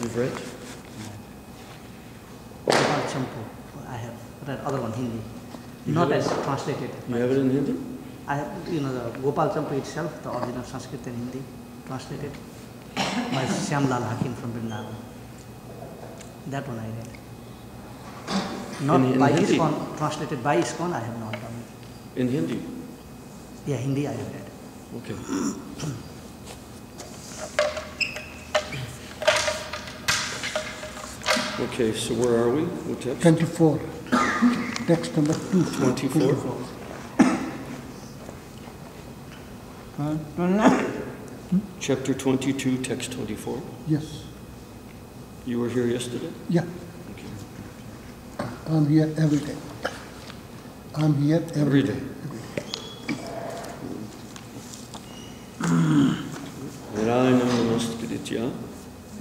You've read? I have read other one Hindi, not as translated. You have it in Hindi? I have, the Gopal Champu itself, the original Sanskrit and Hindi, translated by Shyamlal Hakim from Vrindavan. That one I read. Not in by Hindi? ISKCON, translated by ISKCON, I have not done it. In Hindi? Yeah, Hindi I have read. Okay. Okay, so where are we? What text? 24. Text number 2. 24? Chapter 22, text 24? Yes. You were here yesterday? Yeah. Okay. I'm here every day. I'm here every day. Narayanam namaskritya.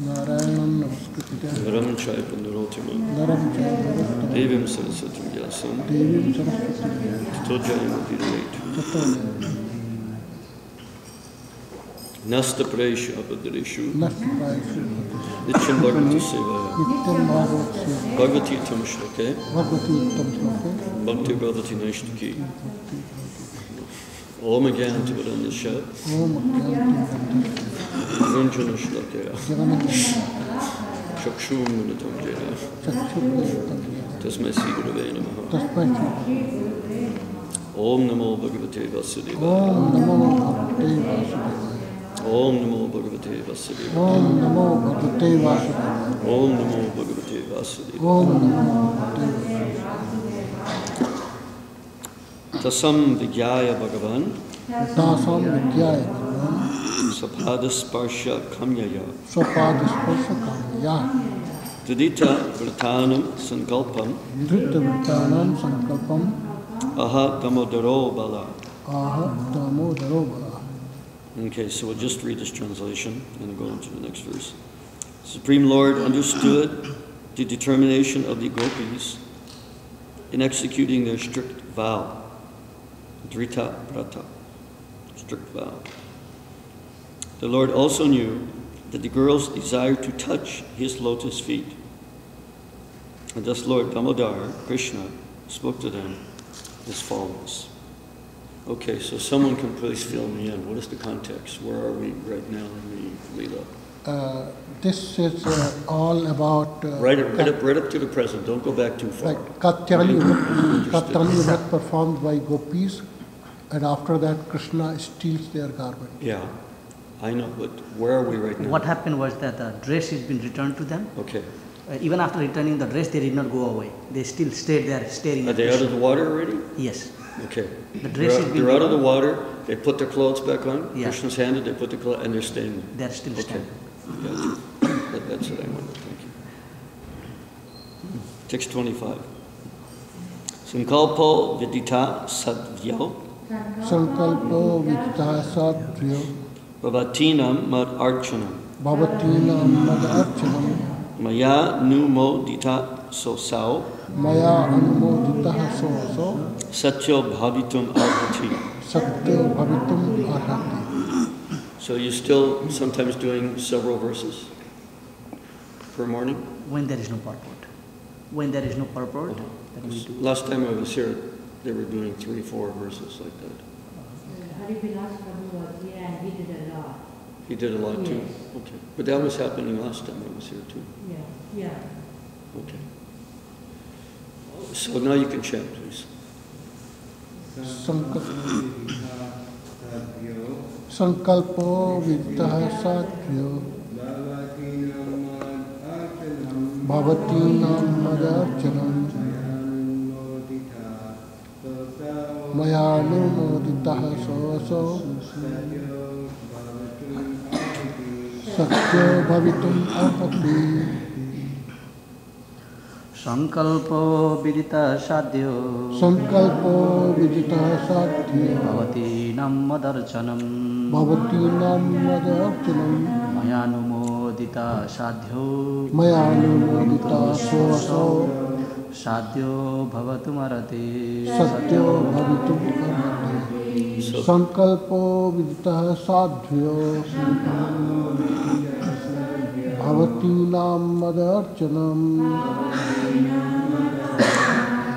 Narayanam namaskritya. Naram chaipa narottama. Naram chaipa. Devim saraswatim vyasam. Devim saraswatim vyasam. Tato jayamudirayetu. Nasta praesha abhadareshu. Nasta praesha. Nityam bhagavati sevaya. Nityam bhagavati sevaya. Bhagavati uttam shloke. Bhagavati uttam shloke. Bhakti bhagavati naishtaki. Om Agyanti Vadanyasya. Om Agyanti Vadanyasya. Ranjana Shlakaya. Chakshum Munitam Jaya. Tasmai Sri Gurave Namaha. Om Namo Bhagavate Vasudevaya. Om Namo Bhagavate Vasudevaya. Om Namo Bhagavate Vasudevaya. Om Namo Bhagavate Vasudevaya. Om Namo Bhagavate Vasudevaya. Om Namo Bhagavate Vasudevaya. Tasam Vigyaya Bhagavan. Tasam Vigyaya Bhagavan. Sapadasparsha Kamyaya. Sapadasparsha Kamyaya. Dudita Vritanam Sankalpam. Dudita Vritanam Sankalpam. Aha Damodaro Bala. Aha Damodaro Bala. Okay, so we'll just read this translation and go into the next verse. Supreme Lord understood the determination of the gopis in executing their strict vow, Drita Brata, strict vow. The Lord also knew that the girls desired to touch his lotus feet. And thus Lord Damodar, Krishna, spoke to them as follows. Okay, so someone can please fill me in. What is the context? Where are we right now in the Leela? This is all about... right up to the present. Don't go back too far. Like Katyani Vrat performed by gopis, and after that Krishna steals their garment. Yeah, I know, but where are we right now? What happened was that the dress has been returned to them. Okay. Even after returning the dress, they did not go away. They still stayed there staring Are at they out of the water already? Yes. Okay. The dress is being they're out of the water, they put their clothes back on, Yeah. Krishna's handed, they put the clothes, and they're staying there. They're still Okay. standing. Gotcha. That's what I wanted. Thank you. Text 25. Sankalpo vidita sadvyo Sankalpo Vidita Sadhyo bhavatinam mad archanam Bhavatina Mad Archanam maya numodita sosao Maya Anumodita So satyo bhavitum arhati. Satyo Bhavitum Arhati. So you're still sometimes doing several verses per morning? When there is no purport. When there is no purport, then we do. Last time I was here, they were doing 3-4 verses like that. Harivilas Prabhu was here and he did a lot. He did a lot too? Yes. Okay. But that was happening last time I was here too. Yeah. Okay. So now you can chant, please. Sankalpo Vidita Sadhyo Bhavatinam Mad Archanam Maya Anumodita So Satyo Bhavitum Arhati. Sankalpo vidita sadhyo Sankalpo Vidita Sadhyo bhavati nam madarchanam Bhavatinam Mad Archanam mayanumodita sadhyo Maya Anumodita So sadhyo bhavatumarati Satyo Bhavitum Arhati. Sankalpo Vidita Sadhyo Bhavatinam Mad Archanam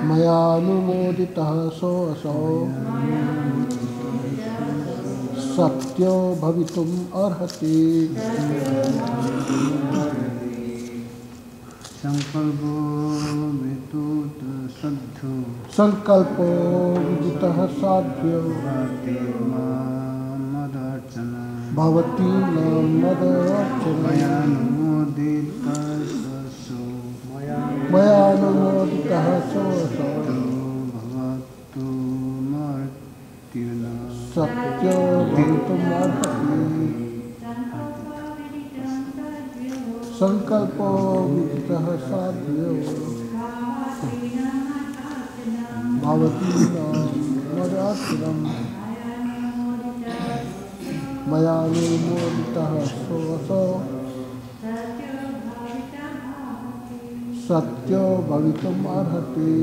Maya Anumodita So Satyo Bhavitum Arhati. Sankalpo Vidita Sadhyo Bhavatinam Mad Archanam Maya Anumodita So Satyo Bhavitum Arhati. Sankalpo Vidita Sadhyo Bhavatinam Mad Archanam Maya Anumodita So Satyo Bhavitum Arhati.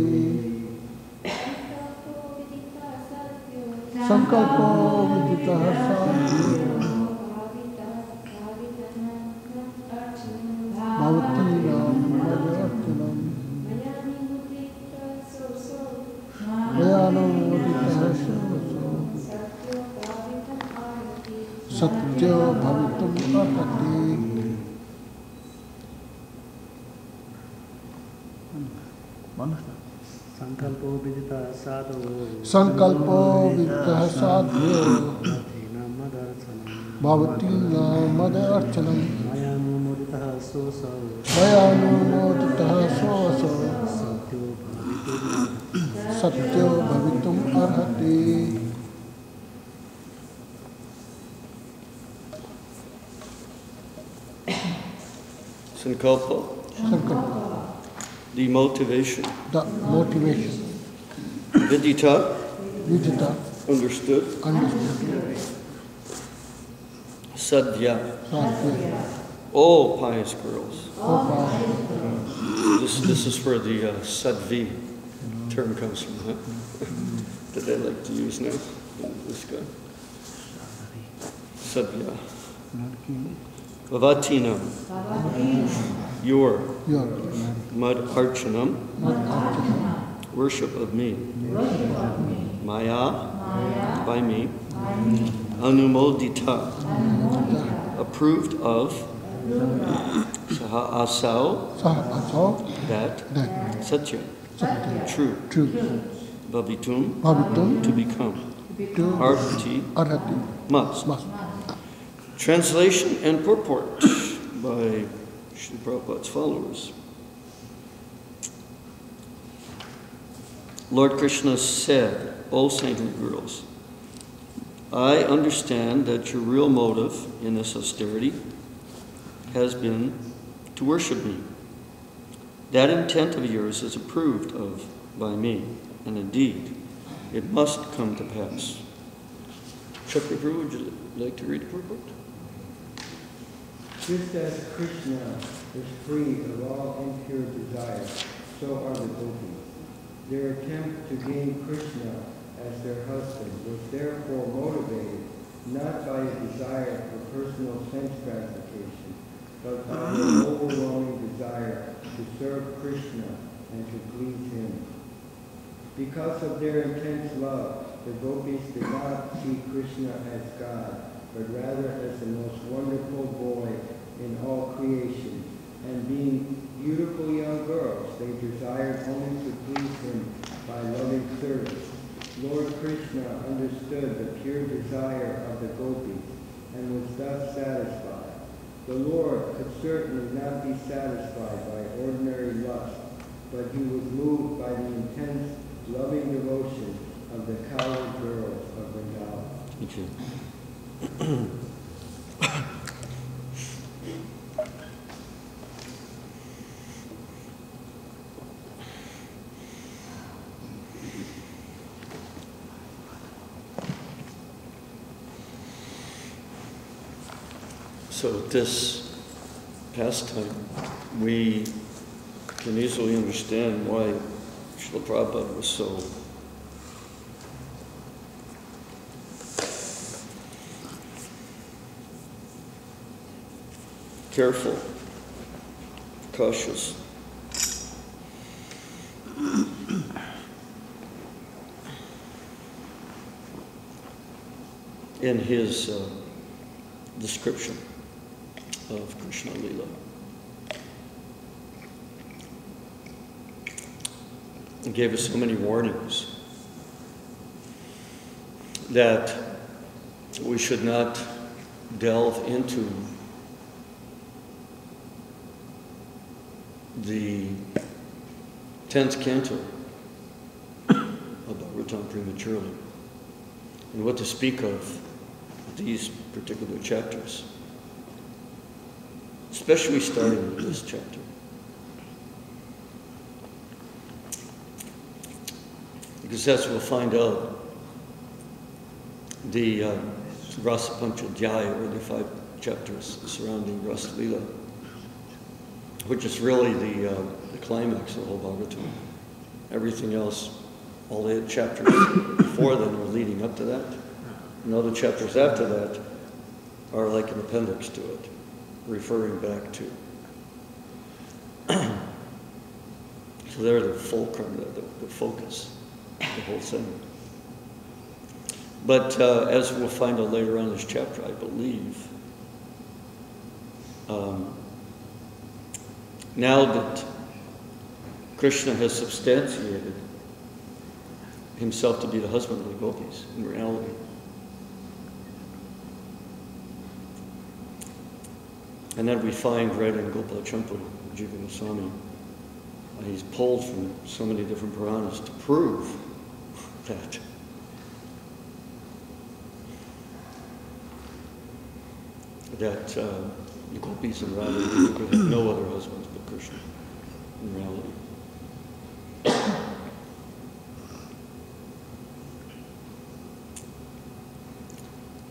Sankalpo Vidita Sadhyo Bhavatinam Mad Archanam Maya Anumodita So Satyo Bhavitum Arhati. Sankalpo Vidita Sadhyo Sankalpo Vidita Sadhyo Bhavatinam Mad Archanam Maya Anumodita So Maya Anumodita So Satyo Bhavitum Arhati. Sankalpa, Sankalpa, the motivation. the motivation. Vidita, Vidita, understood. understood. Sadhya, Sadhya, all pious girls. all pious. This is where the sadhvi term comes from, huh? That they like to use now. This guy. Sadhya. Vavatinam, your mud archanam, worship of me. Maya, by me. Anumodita, approved of. Saha asau, Sahasav, that. that. Satya, true. True. Bhavitum, Bhavitum, to become. to Arhati, Arhati, must. must. Translation and purport by Srila Prabhupada's followers. Lord Krishna said, O saintly girls, I understand that your real motive in this austerity has been to worship me. That intent of yours is approved of by me, and indeed, it must come to pass. Chakravarti, would you like to read the purport? Just as Krishna is free of all impure desire, so are the gopis. Their attempt to gain Krishna as their husband was therefore motivated not by a desire for personal sense gratification, but by an overwhelming desire to serve Krishna and to please him. Because of their intense love, the gopis did not see Krishna as God, but rather as the most wonderful boy in all creation. And being beautiful young girls, they desired only to please him by loving service. Lord Krishna understood the pure desire of the gopis and was thus satisfied. The Lord could certainly not be satisfied by ordinary lust, but he was moved by the intense, loving devotion of the cowherd girls of Vrindavan. Thank you. So at this pastime, we can easily understand why Srila Prabhupada was so careful, cautious. In his description of Krishna Lila. He gave us so many warnings that we should not delve into the 10th canto about Bhagavatam prematurely, and what to speak of these particular chapters, especially starting with this chapter. Because as we'll find out, the Rasa Panchadhyaya, or the 5 chapters surrounding Rasa Lila, which is really the climax of the whole Bhagavatam. Everything else, all the chapters before then are leading up to that. And other chapters after that are like an appendix to it, referring back to. So they're the fulcrum, the focus, the whole thing. But as we'll find out later on in this chapter, I believe, now that Krishna has substantiated himself to be the husband of the gopis in reality, and then we find right in Gopala Champa, Jiva Goswami, he's pulled from so many different Puranas to prove that the gopis in Radha could have no other husbands but Krishna in reality.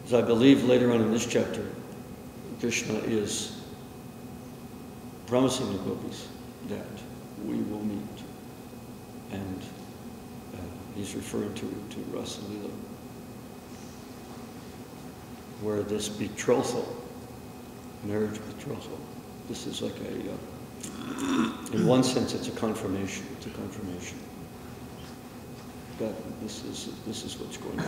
As I believe later on in this chapter, Krishna is promising the gopis that we will meet. And he's referring to Rasa Lila, where this betrothal, marriage betrothal, this is like in one sense, it's a confirmation. It's a confirmation that this is what's going on.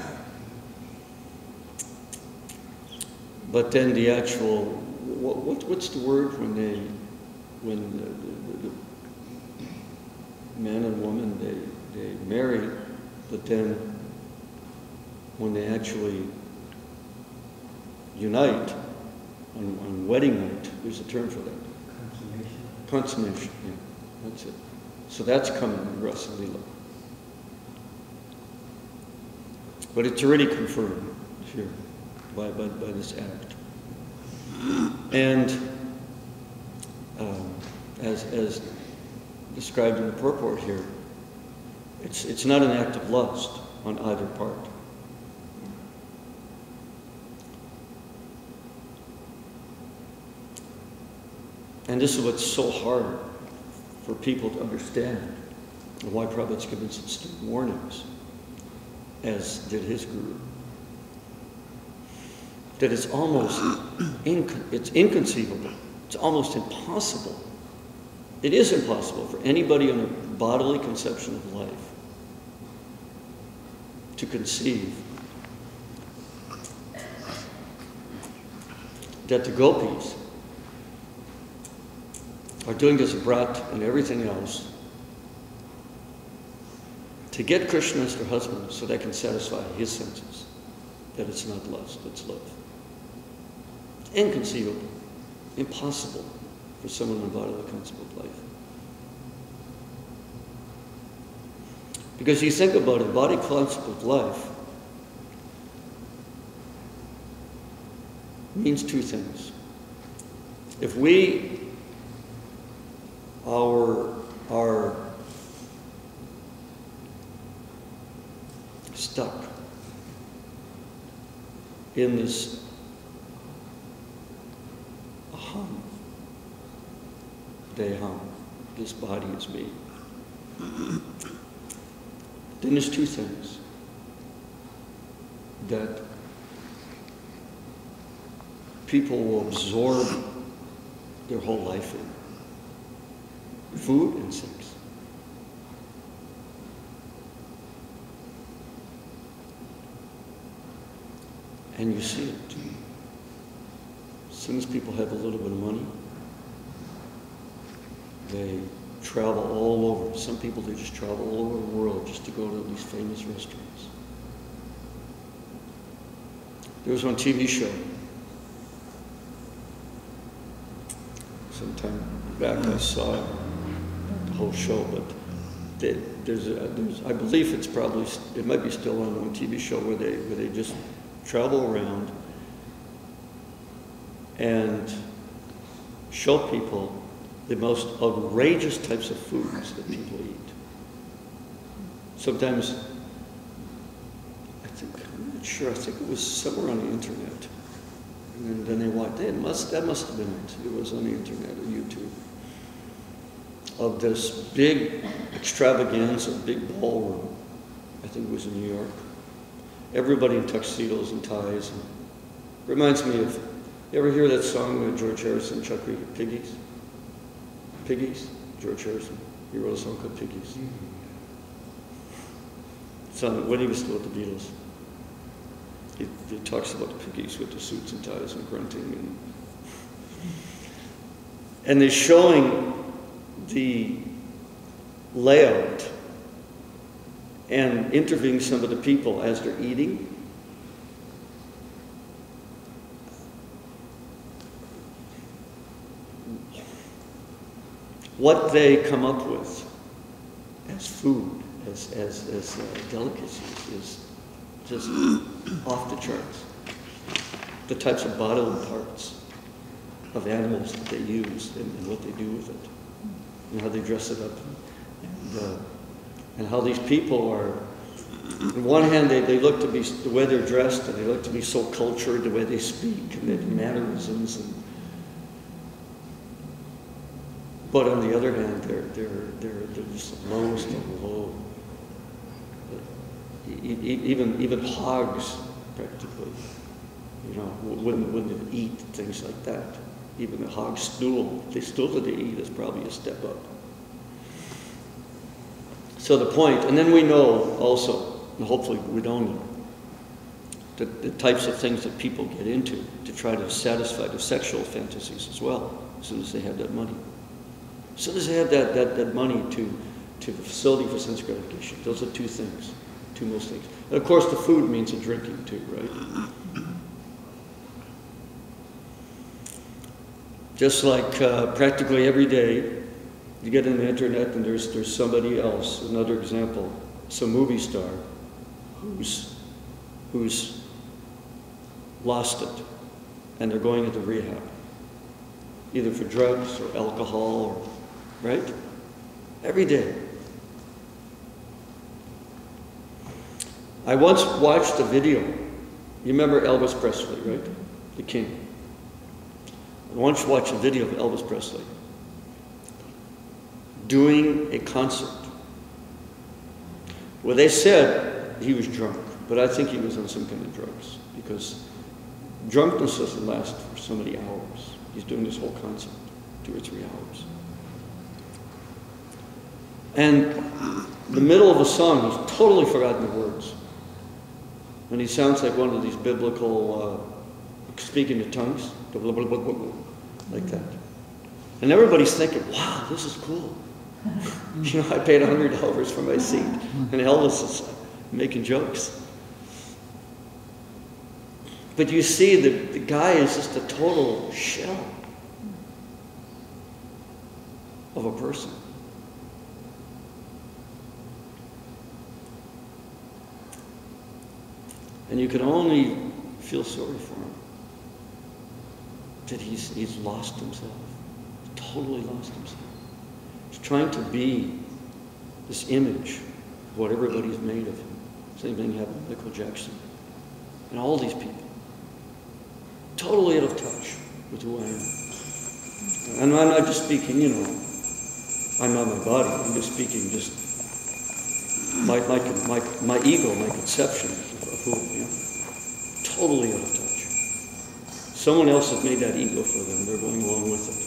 But then the actual, what's the word when the man and woman they marry, but then when they actually unite on wedding night, there's a term for that. Consummation, yeah, that's it. So that's coming in Rasa Lila. But it's already confirmed here by this act. And as described in the purport here, it's not an act of lust on either part. And this is what's so hard for people to understand, and why Prabhupada's given such strict warnings, as did his guru. That it's almost it's inconceivable. It's almost impossible. It is impossible for anybody on a bodily conception of life to conceive that the gopis are doing this brat and everything else to get Krishna as their husband so they can satisfy his senses, that it's not lust, it's love. It's inconceivable, impossible for someone in a bodily concept of life. Because you think about it, body concept of life means two things. If we are stuck in this aham, deham, this body is me, then there's two things that people will absorb their whole life in. Food and sex. And you see it. As soon as people have a little bit of money, they travel all over. Some people, they just travel all over the world just to go to these famous restaurants. There was one TV show sometime back I saw the whole show, but there's I believe it might be still on one TV show where they just travel around and show people the most outrageous types of foods that people eat. Sometimes, I'm not sure, I think it was somewhere on the internet. And then they watched, that must have been it. It was on the internet or YouTube. Of this big extravaganza, big ballroom. I think it was in New York. Everybody in tuxedos and ties. And reminds me of, you ever hear that song with George Harrison, Chuck Berry, Piggies? Piggies? George Harrison. He wrote a song called Piggies. It's on, when he was still at the Beatles. He talks about the piggies with the suits and ties and grunting. And they're showing the layout and interviewing some of the people as they're eating. What they come up with as food, as delicacies, is just off the charts. The types of bodily parts of animals that they use and what they do with it, and how they dress it up, and how these people are On one hand, they look to be, the way they're dressed, and they look to be so cultured, the way they speak, and their mannerisms. But on the other hand, they're just lowest of low. Even hogs, practically, wouldn't eat things like that. Even the hog stool, the stool that they eat is probably a step up. So the point, and then we know also, and hopefully we don't know, the types of things that people get into to try to satisfy their sexual fantasies as well, as soon as they have that money. As soon as they have that money to the facility for sense gratification. Those are two things, two most things. And of course the food means the drinking too, right? Just like practically every day, you get on the internet and there's somebody else, another example, some movie star who's lost it, and they're going into rehab, either for drugs or alcohol, or, right? Every day. I once watched a video. You remember Elvis Presley, right? The King. I once watched a video of Elvis Presley doing a concert where they said he was drunk, but I think he was on some kind of drugs, because drunkenness doesn't last for so many hours. He's doing this whole concert, 2 or 3 hours. And in the middle of a song, he's totally forgotten the words. And he sounds like one of these biblical speaking in tongues, like that. And everybody's thinking, wow, this is cool. I paid $100 for my seat, and Elvis is making jokes. But you see, the guy is just a total shell of a person. And you can only feel sorry for him, that he's lost himself, totally lost himself. He's trying to be this image of what everybody's made of him. Same thing happened with Michael Jackson. And all these people. Totally out of touch with who I am. And I'm not just speaking, I'm not my body. I'm just speaking my ego, my conception of who I am. Totally out of touch. Someone else has made that ego for them. They're going along with it.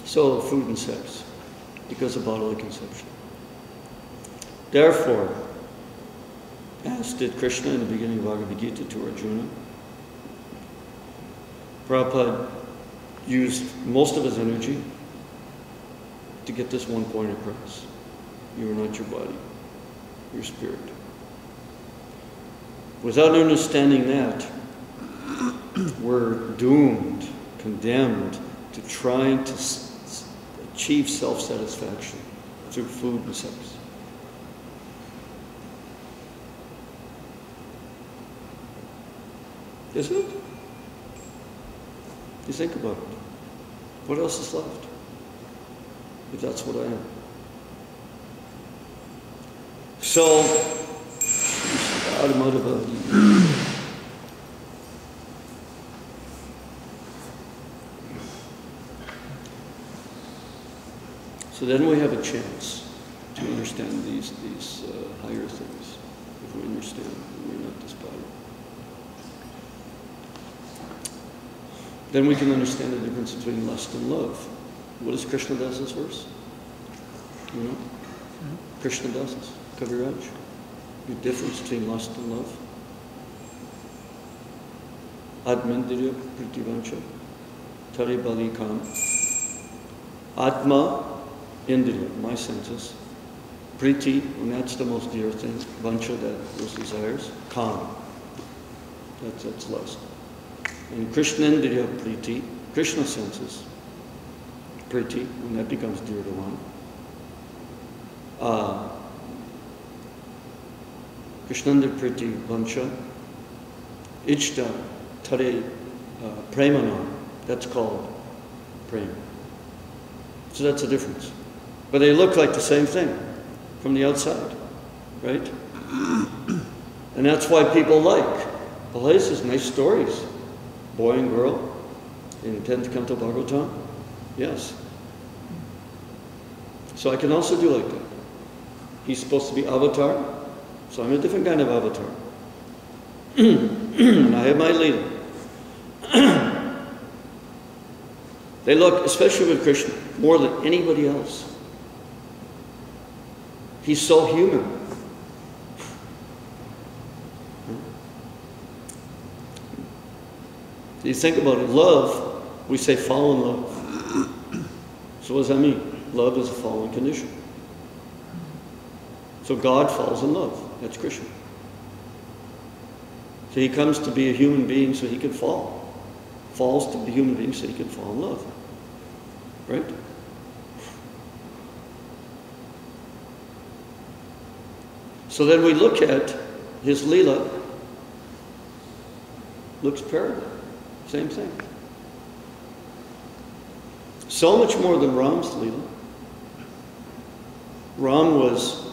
So, food and sex, because of bodily conception. Therefore, as did Krishna in the beginning of Bhagavad Gita to Arjuna, Prabhupada used most of his energy to get this one point across. You are not your body, your spirit. Without understanding that, we're doomed, condemned to trying to achieve self-satisfaction through food and sex. Isn't it? You think about it. What else is left? If that's what I am. So, so then we have a chance to understand these higher things. If we understand that we're not this body. Then we can understand the difference between lust and love. What does Krishna does this verse? You know? Krishna does this. Kaviraj. The difference between lust and love. Atmandriya pritivancha. Tari bali kam. Atma, indriya, my senses. Priti, and that's the most dear thing. Vancha, those desires. Kam. That's lust. And Krishnendriya priti, Krishna senses, priti, when that becomes dear to one. Krishnendriya priti vancha, Ichta, Tare, Premana, that's called prema. So that's the difference. But they look like the same thing from the outside, right? And that's why people like places, nice stories. Boy and girl in 10th Canto Bhagavatam. Yes. So I can also do like that. He's supposed to be avatar, so I'm a different kind of avatar. And I have my leader. They look, especially with Krishna, more than anybody else. He's so human. You think about it, love, we say fall in love. So what does that mean? Love is a fallen condition. So God falls in love. That's Krishna. So he comes to be a human being so he can fall. Falls to be a human being so he can fall in love. Right? So then we look at his Leela. Looks parallel. Same thing. So much more than Ram's Leela. Ram was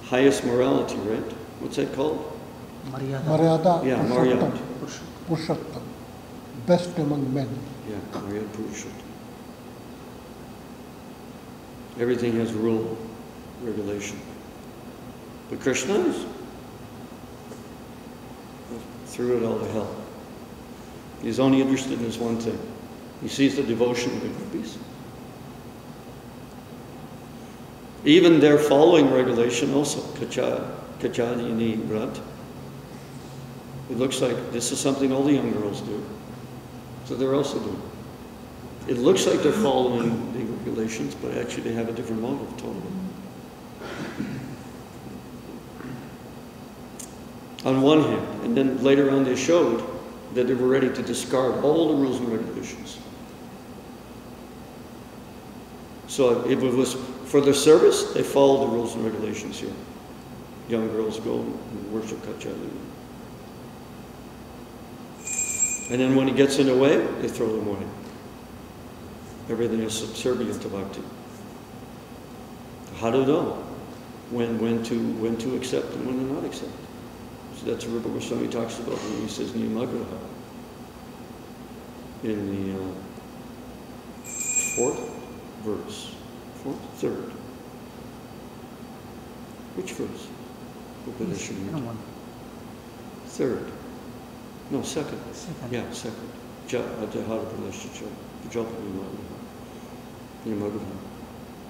highest morality, right? What's that called? Maryada Yeah, Purushottam. Maryada. Purushottam. Best among men. Yeah, Maryada Purushottam. Everything has rule, regulation. But Krishna is threw it all to hell. He's only interested in this one thing. He sees the devotion of the gopis. Even they're following regulation also. Kachadini Vrat. It looks like this is something all the young girls do. So they're also doing it. It looks like they're following the regulations, but actually they have a different motive totally. On one hand, and then later on they showed that they were ready to discard all the rules and regulations. So if it was for their service, they followed the rules and regulations here. Young girls go and worship Kachali. And then when he gets in the way, they throw them away. Everything is subservient to bhakti. How to know when to accept and when to not accept? So that's what Rupa Goswami talks about when he says Niyamagraha. In the fourth verse. Third. Which verse? Third. No, second. Yeah, second.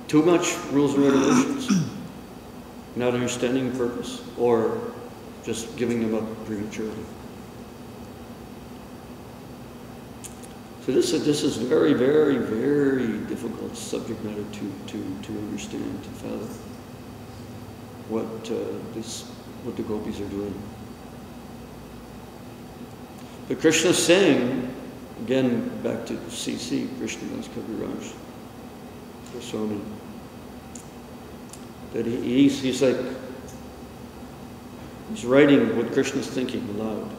Too much rules and regulations. Not understanding the purpose. Or just giving them up prematurely. So this is very, very, very difficult subject matter to understand, to fathom what the gopis are doing. But Krishna's saying, again back to CC, Krishnadas Kaviraj Goswami, that he's like, he's writing what Krishna's thinking aloud.